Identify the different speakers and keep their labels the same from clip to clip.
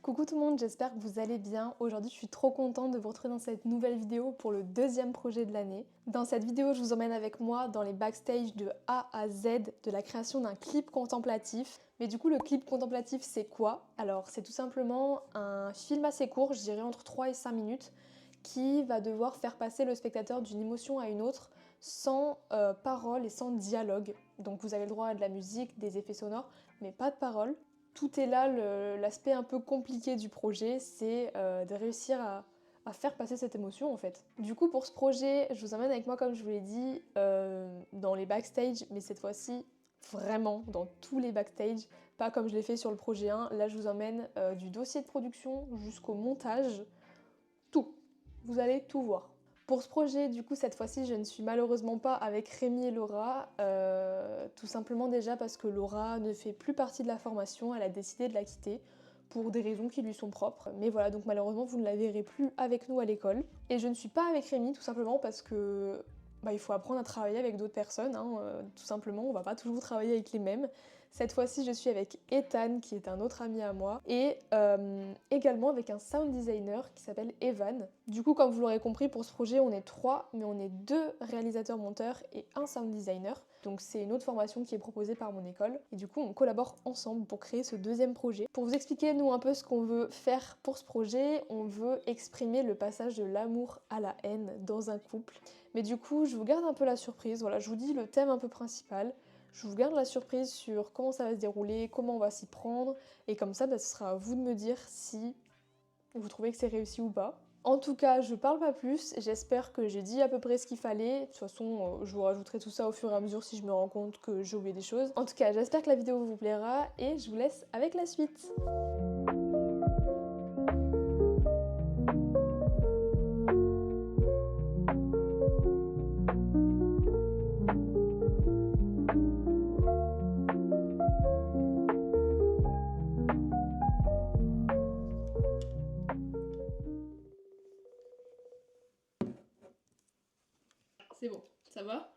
Speaker 1: Coucou tout le monde, j'espère que vous allez bien. Aujourd'hui, je suis trop contente de vous retrouver dans cette nouvelle vidéo pour le deuxième projet de l'année. Dans cette vidéo, je vous emmène avec moi dans les backstage de A à Z de la création d'un clip contemplatif. Mais du coup, le clip contemplatif, c'est quoi? Alors, c'est tout simplement un film assez court, je dirais entre 3 et 5 minutes, qui va devoir faire passer le spectateur d'une émotion à une autre sans parole et sans dialogue. Donc vous avez le droit à de la musique, des effets sonores, mais pas de parole. Tout est là, l'aspect un peu compliqué du projet, c'est de réussir à faire passer cette émotion en fait. Du coup pour ce projet, je vous emmène avec moi comme je vous l'ai dit dans les backstage, mais cette fois-ci vraiment dans tous les backstage, pas comme je l'ai fait sur le projet 1. Là je vous emmène du dossier de production jusqu'au montage, tout. Vous allez tout voir. Pour ce projet, du coup, cette fois-ci, je ne suis malheureusement pas avec Rémi et Laura, tout simplement déjà parce que Laura ne fait plus partie de la formation, elle a décidé de la quitter pour des raisons qui lui sont propres. Mais voilà, donc malheureusement, vous ne la verrez plus avec nous à l'école. Et je ne suis pas avec Rémi, tout simplement parce que il faut apprendre à travailler avec d'autres personnes, tout simplement, on va pas toujours travailler avec les mêmes. Cette fois-ci, je suis avec Ethan, qui est un autre ami à moi, et également avec un sound designer qui s'appelle Evan. Du coup, comme vous l'aurez compris, pour ce projet, on est 3, mais on est 2 réalisateurs-monteurs et un sound designer. Donc c'est une autre formation qui est proposée par mon école. Et du coup, on collabore ensemble pour créer ce deuxième projet. Pour vous expliquer, nous, un peu ce qu'on veut faire pour ce projet, on veut exprimer le passage de l'amour à la haine dans un couple. Mais du coup, je vous garde un peu la surprise. Voilà, je vous dis le thème un peu principal. Je vous garde la surprise sur comment ça va se dérouler, comment on va s'y prendre, et comme ça, ce sera à vous de me dire si vous trouvez que c'est réussi ou pas. En tout cas, je parle pas plus, j'espère que j'ai dit à peu près ce qu'il fallait. De toute façon, je vous rajouterai tout ça au fur et à mesure si je me rends compte que j'ai oublié des choses. En tout cas, j'espère que la vidéo vous plaira, et je vous laisse avec la suite. C'est bon, ça va?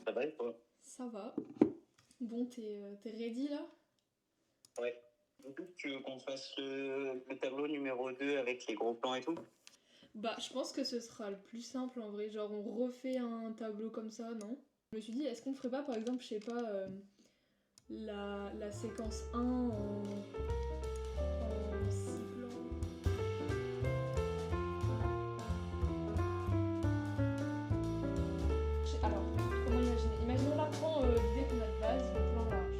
Speaker 2: Ça va et toi?
Speaker 1: Ça va. Bon, t'es ready là?
Speaker 2: Ouais. Du coup, tu veux qu'on fasse le tableau numéro 2 avec les gros plans et tout?
Speaker 1: Bah, je pense que ce sera le plus simple en vrai. Genre, on refait un tableau comme ça, non? Je me suis dit, est-ce qu'on ferait pas, par exemple, je sais pas, la séquence 1 en 6 plans? Alors, comment imaginer? Imaginons là, prends l'idée qu'on a de base, le plan large.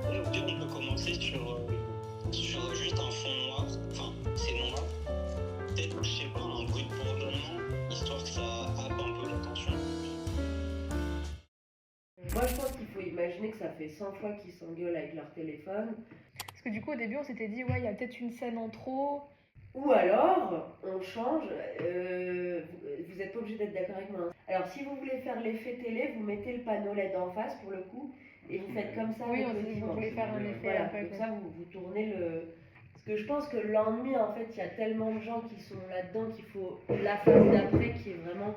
Speaker 2: Au pire, on peut commencer sur juste un fond noir. Enfin, c'est noir. Peut-être, je sais pas, un bruit de bourdonnement, histoire que ça happe un peu l'attention.
Speaker 3: Moi, je pense qu'il faut imaginer que ça fait 100 fois qu'ils s'engueulent avec leur téléphone.
Speaker 1: Parce que du coup, au début, on s'était dit, ouais, il y a peut-être une scène en trop.
Speaker 3: Ou alors, on change. Vous n'êtes pas obligé d'être d'accord avec moi. Alors, si vous voulez faire l'effet télé, vous mettez le panneau LED en face pour le coup, et vous faites comme ça.
Speaker 1: Oui,
Speaker 3: avec
Speaker 1: on
Speaker 3: le
Speaker 1: s'est dit qu'on
Speaker 3: dimanche.
Speaker 1: voulait faire un effet
Speaker 3: Voilà,
Speaker 1: un peu.
Speaker 3: comme ça, vous tournez le. Parce que je pense que l'ennui, en fait, il y a tellement de gens qui sont là-dedans qu'il faut la phase d'après qui est vraiment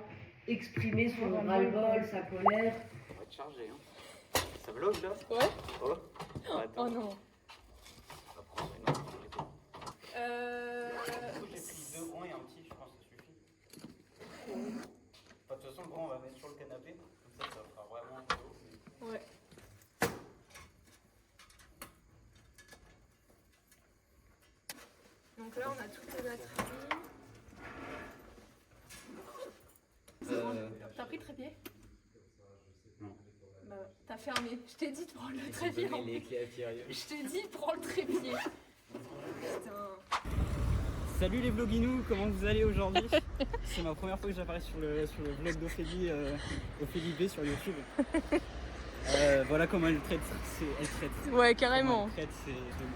Speaker 3: exprimer son ras-le-bol, sa colère.
Speaker 2: On va te charger, hein. Ça bloque là?
Speaker 1: Ouais?
Speaker 2: Oh.
Speaker 1: Oh non.
Speaker 2: On va prendre une autre. J'ai pris 2 grands et un petit, je pense que ça suffit. De toute façon, le grand, on va mettre sur le canapé. Comme ça fera vraiment un peu.
Speaker 1: Ouais. Donc là, on a toutes les batteries. C'est bon. T'as pris le trépied?
Speaker 2: Non.
Speaker 1: Bah, t'as fermé. Je t'ai dit de prendre le trépied.
Speaker 2: Les clés à tirer.
Speaker 1: Je t'ai dit, prends le trépied. Putain.
Speaker 4: Salut les vloguinous, comment vous allez aujourd'hui? C'est ma première fois que j'apparais sur le vlog d'Ophélie, Ophélie B sur YouTube. Voilà comment elle traite.
Speaker 1: Ouais, carrément.
Speaker 4: Elle traite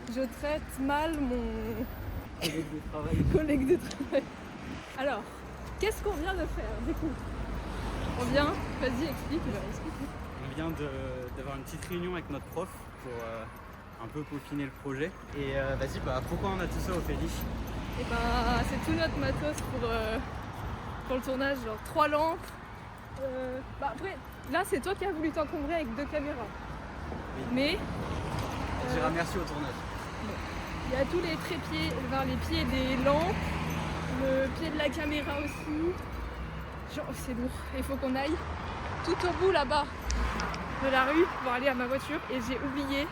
Speaker 4: ses
Speaker 1: Je traite mal mon
Speaker 4: collègues de travail.
Speaker 1: collègue de travail. Alors, qu'est-ce qu'on vient de faire du coup? On vient, vas-y explique.
Speaker 4: On vient d'avoir une petite réunion avec notre prof un peu peaufiner le projet. Et vas-y, pourquoi on a tout ça, Ophélie?
Speaker 1: Et c'est tout notre matos pour le tournage, genre 3 lampes. Après, là c'est toi qui as voulu t'encombrer avec 2 caméras.
Speaker 4: Oui.
Speaker 1: Mais
Speaker 4: On dira merci au tournage.
Speaker 1: il y a tous les trépieds, les pieds des lampes, le pied de la caméra aussi. Genre c'est lourd, il faut qu'on aille tout au bout là-bas de la rue pour aller à ma voiture et j'ai oublié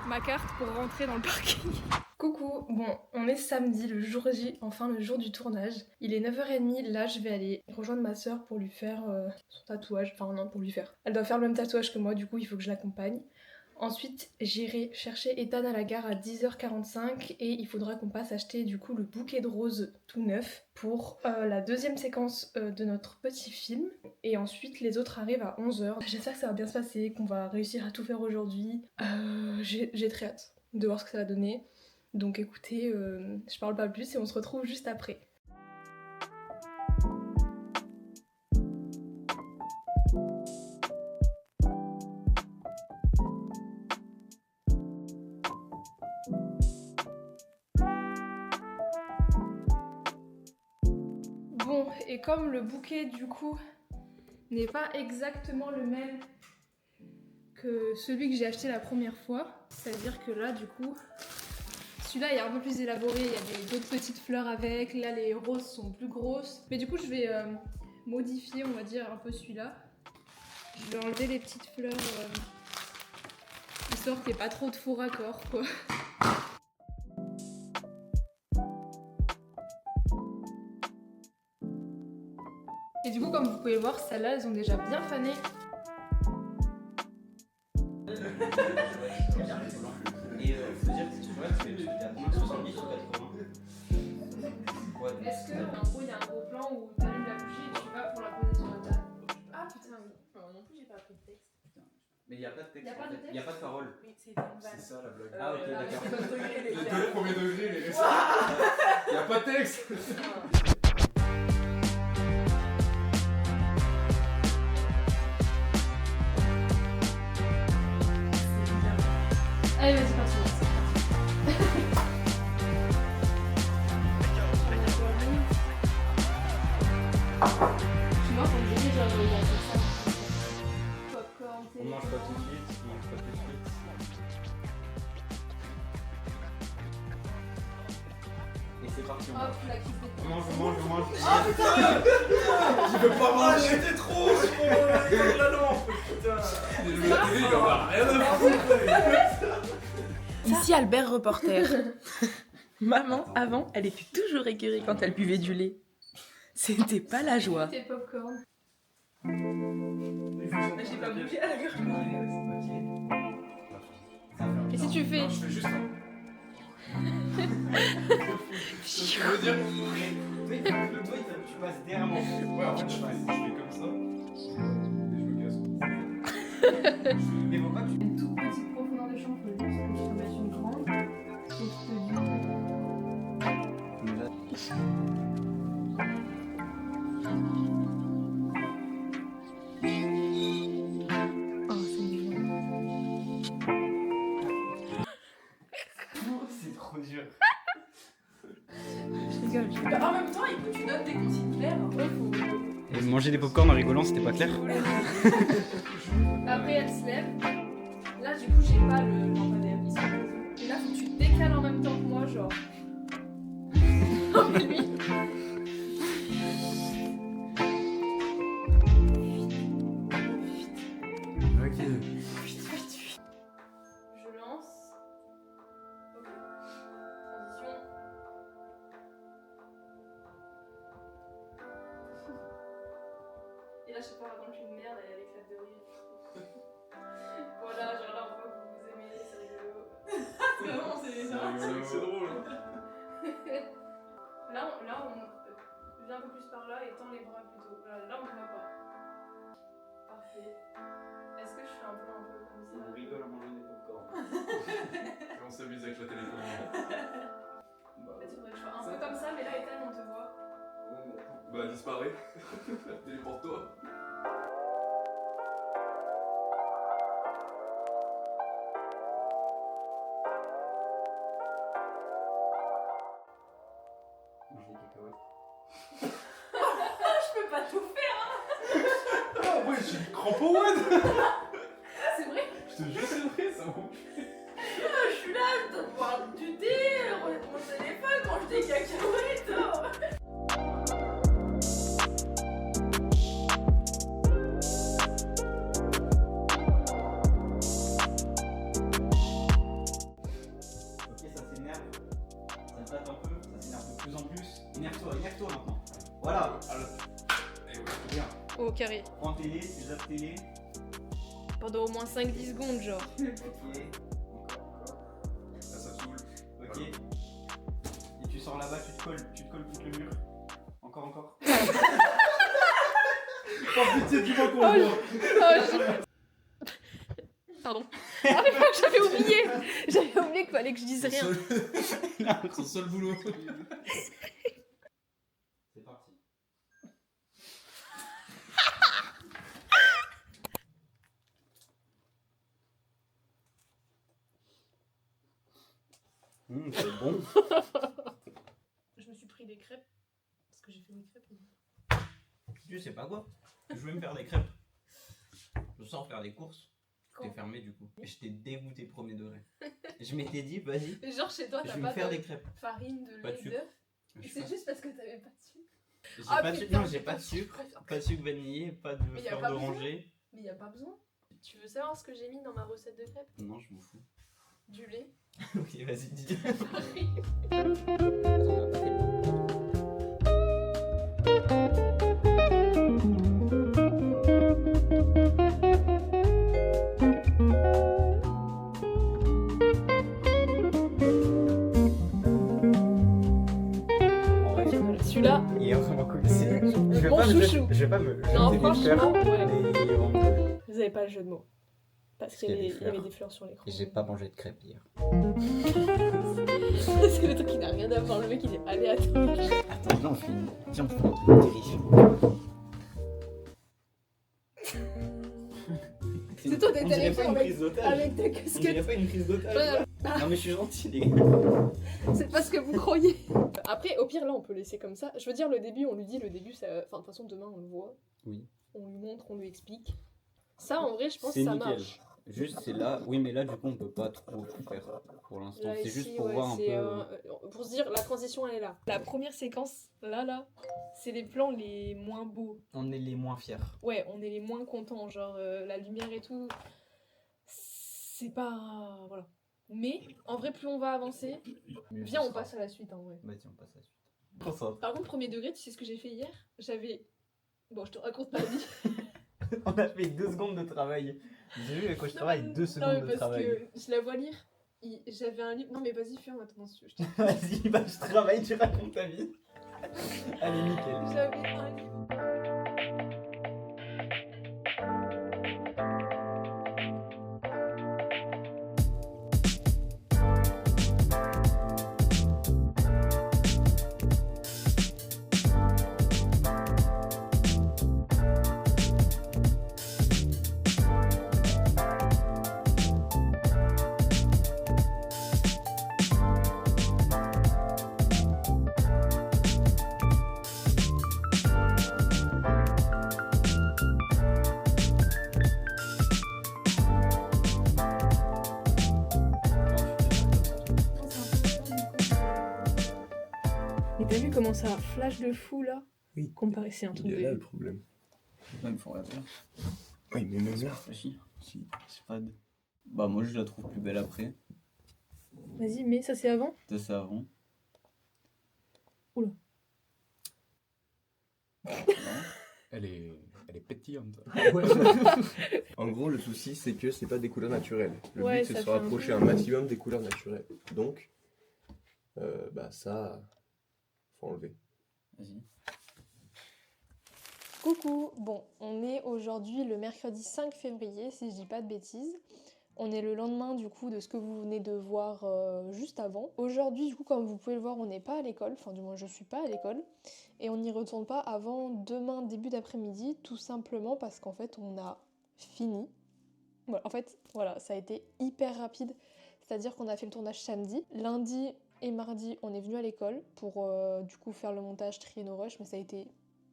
Speaker 1: ma carte pour rentrer dans le parking. Coucou, bon, on est samedi, le jour J, enfin le jour du tournage. Il est 9h30, là je vais aller rejoindre ma soeur pour lui faire son tatouage, enfin non, pour lui faire. Elle doit faire le même tatouage que moi, du coup il faut que je l'accompagne. Ensuite, j'irai chercher Ethan à la gare à 10h45 et il faudra qu'on passe acheter du coup le bouquet de roses tout neuf pour la deuxième séquence de notre petit film. Et ensuite, les autres arrivent à 11h. J'espère que ça va bien se passer, qu'on va réussir à tout faire aujourd'hui. J'ai très hâte de voir ce que ça va donner. Donc écoutez, je parle pas plus et on se retrouve juste après. Bon, et comme le bouquet du coup n'est pas exactement le même que celui que j'ai acheté la première fois, c'est-à-dire que là du coup, celui-là est un peu plus élaboré, il y a d'autres petites fleurs avec, là les roses sont plus grosses, mais du coup je vais modifier on va dire un peu celui-là. Je vais enlever les petites fleurs histoire qu'il n'y ait pas trop de faux raccords quoi. Et du coup comme vous pouvez voir, celles-là elles ont déjà bien fané.
Speaker 4: Et faut dire que si tu vois, tu fais à 70 ou 80. Ouais.
Speaker 1: Est-ce que en gros il y a un gros plan où tu allumes la bougie et tu vas pour la poser sur la table? Ah putain oui, non plus j'ai pas appris de texte.
Speaker 4: Mais il n'y a pas de texte,
Speaker 1: Y a pas de texte.
Speaker 4: il n'y a pas de parole.
Speaker 1: Oui, c'est une vanne.
Speaker 5: C'est ça la blague.
Speaker 4: Ah ok, d'accord.
Speaker 5: Le premier degré, les gars. Y a pas de texte.
Speaker 1: Allez vas-y continue. Tu vois qu'on dit genre il y a ça. Popcorn,
Speaker 4: On mange pas tout de suite, on mange pas tout de suite. Et c'est parti, on
Speaker 1: Hop,
Speaker 4: mange.
Speaker 1: la cuisse des
Speaker 4: On mange.
Speaker 1: Oh putain.
Speaker 5: Tu peux pas manger. J'étais trop sur la lampe. Putain. La télé, il en a rien à foutre.
Speaker 6: Ici Albert reporter. Maman, avant, elle était toujours écœurée quand elle buvait du lait. C'était pas la joie.
Speaker 1: Tes popcorn.
Speaker 6: J'ai pas bougé à la gueule.
Speaker 1: Et si tu fais
Speaker 5: Je fais juste un. Tu veux dire?
Speaker 4: Le bruit, tu passes derrière moi.
Speaker 5: Ouais, en fait, je fais comme ça. Et je me casse.
Speaker 4: Mais faut pas que tu...
Speaker 1: une toute petite profondeur de champ, faut juste que je te mette une grande. Et je te dis. Oh, c'est mignon.
Speaker 4: C'est trop dur.
Speaker 1: Je rigole.
Speaker 6: En même temps, écoute, tu donnes tes consignes claires.
Speaker 1: Ouais, faut...
Speaker 4: Et manger des popcorn en rigolant, c'était pas clair?
Speaker 1: Après, elle se lève. Là, du coup, j'ai pas le lampadaire. Ils sont posés. Et là, faut que tu te décales en même temps que moi, genre. Non, mais lui.
Speaker 5: Ok.
Speaker 1: Je lance. Ok. Transition. Et là, je sais pas, raconte une merde, elle éclate de rire. Voilà, genre là, on voit que vous vous aimez, c'est rigolo.
Speaker 6: Vraiment, c'est
Speaker 5: C'est drôle.
Speaker 1: Là, on vient un peu plus par là et tend les bras plutôt. Voilà, là, on ne voit pas. Parfait. Est-ce que je fais un peu comme ça?
Speaker 4: On rigole en mangeant des popcorn.
Speaker 5: On s'amuse avec la télécommande.
Speaker 1: En fait, il faudrait que je fasse un peu comme ça, mais là, Ethan, on te voit.
Speaker 5: Bah, disparaît. Téléporte-toi.
Speaker 6: Je peux pas tout faire.
Speaker 5: Ah ouais, j'ai une crampe au WAD.
Speaker 6: C'est vrai.
Speaker 5: Je te jure, c'est vrai, ça mon
Speaker 6: Je suis là, je dois boire du thé, remettre mon téléphone, manger des cacahuètes.
Speaker 4: Ok, ça s'énerve. Ça tâte un peu, ça s'énerve de plus en plus. Énerve-toi maintenant. Voilà.
Speaker 5: Eh ouais, c'est bien.
Speaker 1: Au carré.
Speaker 4: Prends télé, tu zappes télé.
Speaker 1: Pendant au moins 5-10 secondes, genre.
Speaker 4: Ok. Encore.
Speaker 5: Ça saoule.
Speaker 4: Ok. Et tu sors là-bas, tu te colles contre le mur. Encore.
Speaker 5: Par pitié, dis-moi qu'on
Speaker 1: Oh,
Speaker 5: le voit.
Speaker 1: Pardon. Ah, mais j'avais oublié. J'avais oublié qu'il fallait que je dise rien.
Speaker 5: Son seul boulot.
Speaker 4: C'est parti. C'est bon.
Speaker 1: Je me suis pris des crêpes. Parce que j'ai fait des crêpes.
Speaker 4: Je sais pas quoi. Je vais me faire des crêpes. Je sors faire des courses. T'es fermé du coup. Et je t'ai dégoûté premier degré. Je m'étais dit, vas-y,
Speaker 1: Mais genre chez toi,
Speaker 4: je
Speaker 1: t'as
Speaker 4: vais me
Speaker 1: pas
Speaker 4: faire
Speaker 1: de
Speaker 4: des crêpes.
Speaker 1: farine, de
Speaker 4: Pas de
Speaker 1: lait,
Speaker 4: sucre.
Speaker 1: d'œuf.
Speaker 4: Je sais
Speaker 1: C'est
Speaker 4: pas.
Speaker 1: juste parce que t'avais pas de sucre.
Speaker 4: J'ai
Speaker 1: Ah,
Speaker 4: pas de sucre.
Speaker 1: putain,
Speaker 4: Non, j'ai pas de sucre.
Speaker 1: préfère.
Speaker 4: Pas de sucre vanillé, pas de
Speaker 1: Mais y a
Speaker 4: fleur
Speaker 1: pas besoin.
Speaker 4: d'oranger.
Speaker 1: Mais y a pas besoin. Tu veux savoir ce que j'ai mis dans ma recette de crêpes?
Speaker 4: Non, je m'en fous.
Speaker 1: Du lait.
Speaker 4: Ok, vas-y, dis.
Speaker 1: Celui-là,
Speaker 4: Il est vraiment cool. Je
Speaker 1: Mon chouchou.
Speaker 4: Je vais pas me.
Speaker 1: non,
Speaker 4: jeter des fleurs,
Speaker 1: franchement, ouais.
Speaker 4: mais il est vraiment cool.
Speaker 1: Vous avez pas le jeu de mots. Parce qu'il y,
Speaker 4: qu'il y a des
Speaker 1: il y avait
Speaker 4: fleurs.
Speaker 1: des fleurs sur l'écran.
Speaker 4: J'ai pas mangé de crêpes hier.
Speaker 1: C'est le truc qui n'a rien à voir. Le mec, il est aléatoire.
Speaker 4: Attends, non, on fait une. Tiens, on fait un truc terrifiant.
Speaker 1: C'est toi, t'es
Speaker 4: On dirait pas
Speaker 1: terrifiant
Speaker 4: une
Speaker 1: avec,
Speaker 4: prise d'otage.
Speaker 1: avec ta
Speaker 4: On dirait
Speaker 1: casquette.
Speaker 4: pas une prise d'otage.
Speaker 1: Ouais.
Speaker 4: Non, mais je suis gentil, les gars.
Speaker 1: C'est pas ce que vous croyez. Après, au pire, là, on peut laisser comme ça. Je veux dire, le début, on lui dit, le début, ça... Enfin, de toute façon, demain, on le voit.
Speaker 4: Oui.
Speaker 1: On lui montre, on lui explique. Ça, en vrai, je pense que
Speaker 4: C'est
Speaker 1: ça
Speaker 4: nickel.
Speaker 1: marche.
Speaker 4: Juste, c'est là. Oui, mais là, du coup, on peut pas trop tout faire pour l'instant.
Speaker 1: Là,
Speaker 4: C'est
Speaker 1: ici,
Speaker 4: juste pour
Speaker 1: ouais,
Speaker 4: voir un
Speaker 1: c'est,
Speaker 4: peu.
Speaker 1: pour se dire, la transition, elle est là. La première séquence, là, c'est les plans les moins beaux.
Speaker 4: On est les moins fiers.
Speaker 1: Ouais, on est les moins contents. Genre, la lumière et tout, c'est pas... Voilà. Mais, en vrai, plus on va avancer, viens, on passe à la suite, en vrai.
Speaker 4: Vas-y, on passe à la suite. Concentre.
Speaker 1: Par contre, premier degré, tu sais ce que j'ai fait hier? J'avais... Bon, je te raconte ma vie.
Speaker 4: On a fait 2 secondes de travail. J'ai vu à quoi je travaille, 2
Speaker 1: Non,
Speaker 4: secondes
Speaker 1: mais
Speaker 4: de
Speaker 1: parce
Speaker 4: travail.
Speaker 1: que je la vois lire. J'avais un livre... Non, mais vas-y, ferme, attends, si tu veux.
Speaker 4: Vas-y, bah je travaille, tu racontes ta vie. Allez, nickel.
Speaker 1: J'avais un livre. Mais t'as vu comment ça flash de fou là?
Speaker 5: Oui.
Speaker 1: Comparé, c'est un truc
Speaker 5: Il est là
Speaker 1: de...
Speaker 5: le problème.
Speaker 4: Ouais, il me faut la faire.
Speaker 5: Oui, mais même là.
Speaker 4: Si, c'est pas. Bah, moi je la trouve plus belle après.
Speaker 1: Vas-y, mais ça c'est avant?
Speaker 4: Ça, c'est avant.
Speaker 1: Oula.
Speaker 5: Elle est pétillante. En gros, le souci, c'est que c'est pas des couleurs naturelles. Le
Speaker 1: Ouais,
Speaker 5: but, c'est de
Speaker 1: ça
Speaker 5: se
Speaker 1: fait un
Speaker 5: rapprocher
Speaker 1: peu-
Speaker 5: un maximum des couleurs naturelles. Donc, bah ça, faut enlever.
Speaker 4: Vas-y.
Speaker 1: Coucou, bon, on est aujourd'hui le mercredi 5 février, si je dis pas de bêtises. On est le lendemain du coup de ce que vous venez de voir juste avant. Aujourd'hui, du coup, comme vous pouvez le voir, on n'est pas à l'école, enfin du moins je suis pas à l'école. Et on n'y retourne pas avant demain début d'après-midi, tout simplement parce qu'en fait on a fini. Voilà, en fait, voilà, ça a été hyper rapide. C'est-à-dire qu'on a fait le tournage samedi. Lundi, et mardi, on est venu à l'école pour du coup faire le montage, trier nos rushs, mais ça a été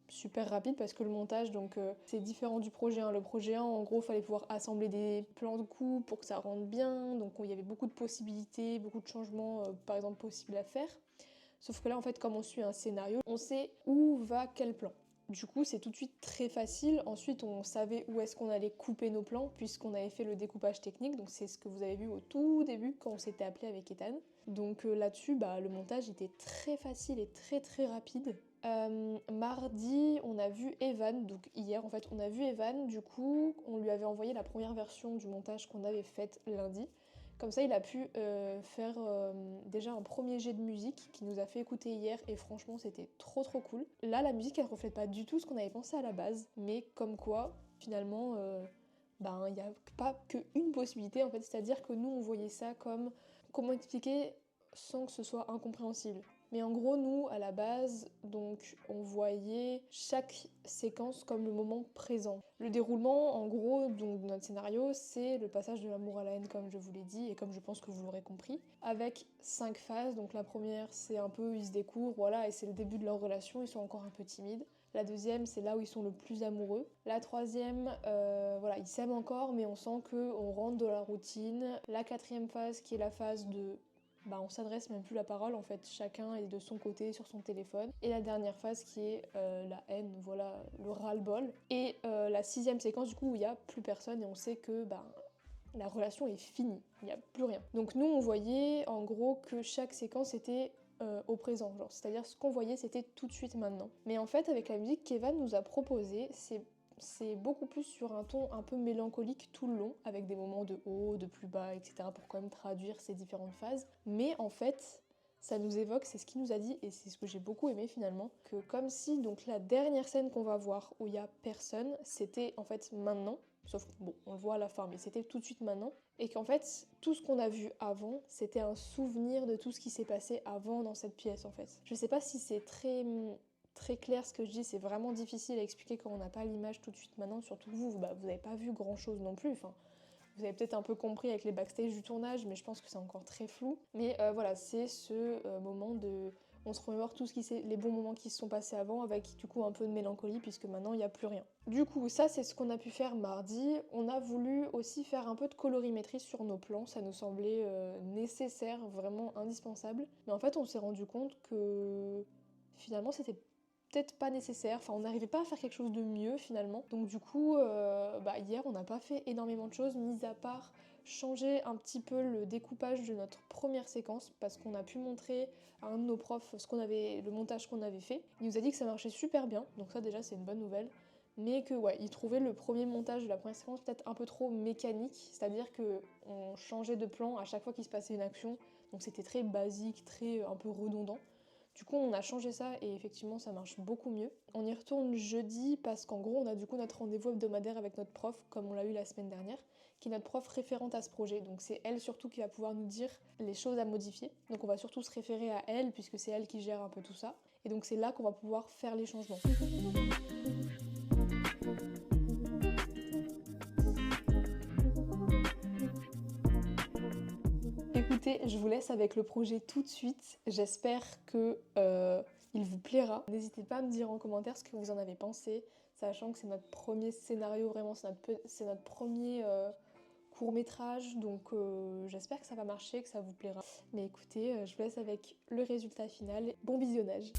Speaker 1: super rapide parce que le montage, donc c'est différent du projet 1. Le projet 1, en gros, fallait pouvoir assembler des plans de coups pour que ça rentre bien, donc il y avait beaucoup de possibilités, beaucoup de changements par exemple possibles à faire. Sauf que là, en fait, comme on suit un scénario, on sait où va quel plan. Du coup, c'est tout de suite très facile. Ensuite, on savait où est-ce qu'on allait couper nos plans, puisqu'on avait fait le découpage technique. Donc, c'est ce que vous avez vu au tout début quand on s'était appelé avec Ethan. Donc là-dessus, le montage était très facile et très très rapide. Mardi, on a vu Evan, donc hier en fait, on a vu Evan. Du coup, on lui avait envoyé la première version du montage qu'on avait faite lundi. Comme ça, il a pu faire déjà un premier jet de musique qui nous a fait écouter hier et franchement, c'était trop trop cool. Là, la musique, elle reflète pas du tout ce qu'on avait pensé à la base, mais comme quoi, finalement, il n'y a pas qu'une possibilité en fait, c'est-à-dire que nous, on voyait ça comme, comment expliquer sans que ce soit incompréhensible. Mais en gros, nous, à la base, donc, on voyait chaque séquence comme le moment présent. Le déroulement, en gros, donc, de notre scénario, c'est le passage de l'amour à la haine, comme je vous l'ai dit, et comme je pense que vous l'aurez compris, avec 5 phases. Donc la première, c'est un peu, ils se découvrent, voilà, et c'est le début de leur relation, ils sont encore un peu timides. La deuxième, c'est là où ils sont le plus amoureux. La troisième, voilà, ils s'aiment encore, mais on sent qu'on rentre dans la routine. La quatrième phase, qui est la phase de on s'adresse même plus la parole, en fait, chacun est de son côté sur son téléphone. Et la dernière phase qui est la haine, voilà, le ras-le-bol. Et la sixième séquence, du coup, où il n'y a plus personne et on sait que la relation est finie, il n'y a plus rien. Donc nous, on voyait en gros que chaque séquence était au présent, genre, c'est-à-dire ce qu'on voyait, c'était tout de suite maintenant. Mais en fait, avec la musique qu'Evan nous a proposée, c'est beaucoup plus sur un ton un peu mélancolique tout le long, avec des moments de haut, de plus bas, etc. pour quand même traduire ces différentes phases. Mais en fait, ça nous évoque, c'est ce qu'il nous a dit, et c'est ce que j'ai beaucoup aimé finalement, que comme si donc la dernière scène qu'on va voir où il y a personne, c'était en fait maintenant, sauf que bon, on le voit à la fin, mais c'était tout de suite maintenant, et qu'en fait, tout ce qu'on a vu avant, c'était un souvenir de tout ce qui s'est passé avant dans cette pièce en fait. Je sais pas si c'est très clair ce que je dis, c'est vraiment difficile à expliquer quand on n'a pas l'image tout de suite maintenant, surtout vous n'avez pas vu grand chose non plus, enfin, vous avez peut-être un peu compris avec les backstage du tournage, mais je pense que c'est encore très flou. Mais voilà, c'est ce moment de... On se remémore les bons moments qui se sont passés avant, avec du coup un peu de mélancolie, puisque maintenant il n'y a plus rien. Du coup, ça c'est ce qu'on a pu faire mardi. On a voulu aussi faire un peu de colorimétrie sur nos plans, ça nous semblait nécessaire, vraiment indispensable. Mais en fait, on s'est rendu compte que finalement c'était peut-être pas nécessaire, enfin on n'arrivait pas à faire quelque chose de mieux finalement. Donc du coup, hier on n'a pas fait énormément de choses, mis à part changer un petit peu le découpage de notre première séquence, parce qu'on a pu montrer à un de nos profs le montage qu'on avait fait. Il nous a dit que ça marchait super bien, donc ça déjà c'est une bonne nouvelle. Mais que il trouvait le premier montage de la première séquence peut-être un peu trop mécanique, c'est-à-dire que on changeait de plan à chaque fois qu'il se passait une action, donc c'était très basique, très un peu redondant. Du coup, on a changé ça et effectivement, ça marche beaucoup mieux. On y retourne jeudi parce qu'en gros, on a du coup notre rendez-vous hebdomadaire avec notre prof, comme on l'a eu la semaine dernière, qui est notre prof référente à ce projet. Donc c'est elle surtout qui va pouvoir nous dire les choses à modifier. Donc on va surtout se référer à elle puisque c'est elle qui gère un peu tout ça. Et donc c'est là qu'on va pouvoir faire les changements. Écoutez, je vous laisse avec le projet tout de suite. J'espère que il vous plaira. N'hésitez pas à me dire en commentaire ce que vous en avez pensé, sachant que c'est notre premier scénario, vraiment, c'est notre premier court-métrage, donc j'espère que ça va marcher, que ça vous plaira. Mais écoutez, je vous laisse avec le résultat final. Bon visionnage!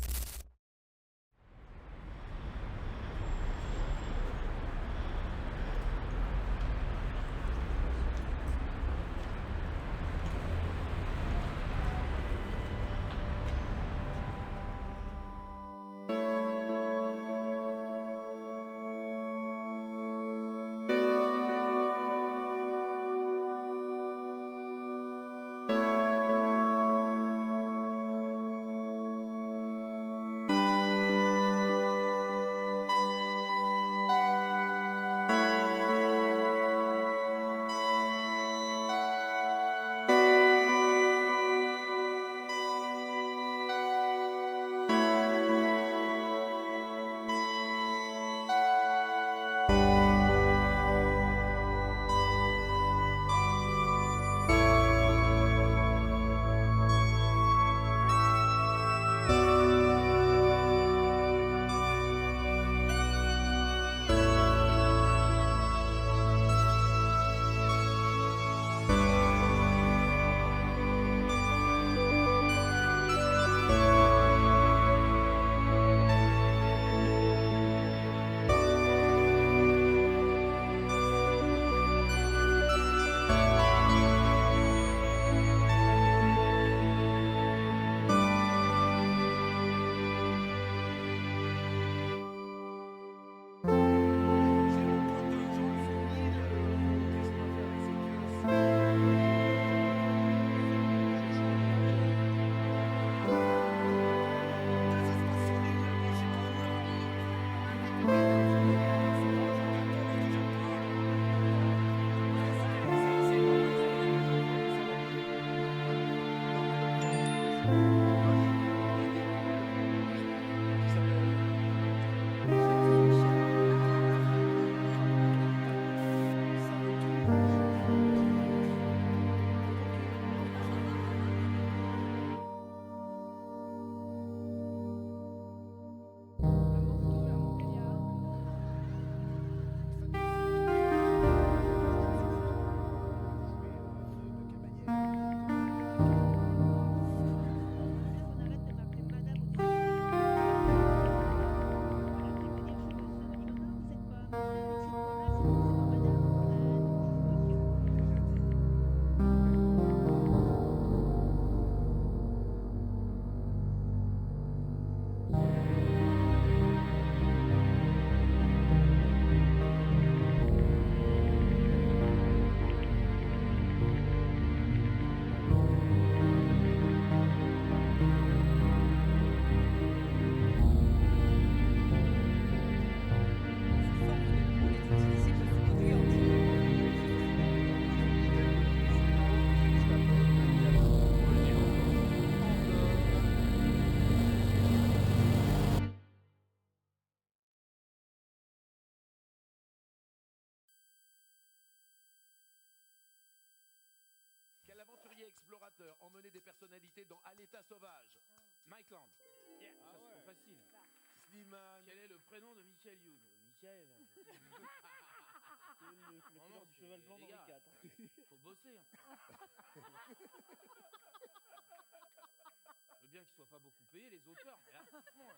Speaker 7: collaborateurs, emmener des personnalités dans À l'état sauvage.
Speaker 8: Mike Land. Yeah, ça c'est trop facile.
Speaker 7: Slimane.
Speaker 8: Quel est le prénom de Michael Youn? Michael.
Speaker 4: Le
Speaker 8: non,
Speaker 4: du cheval blanc
Speaker 8: les
Speaker 4: dans
Speaker 8: gars,
Speaker 4: les 4.
Speaker 8: Faut bosser. Hein. Je veux bien qu'ils soient pas beaucoup payés, les auteurs, mais là, franchement,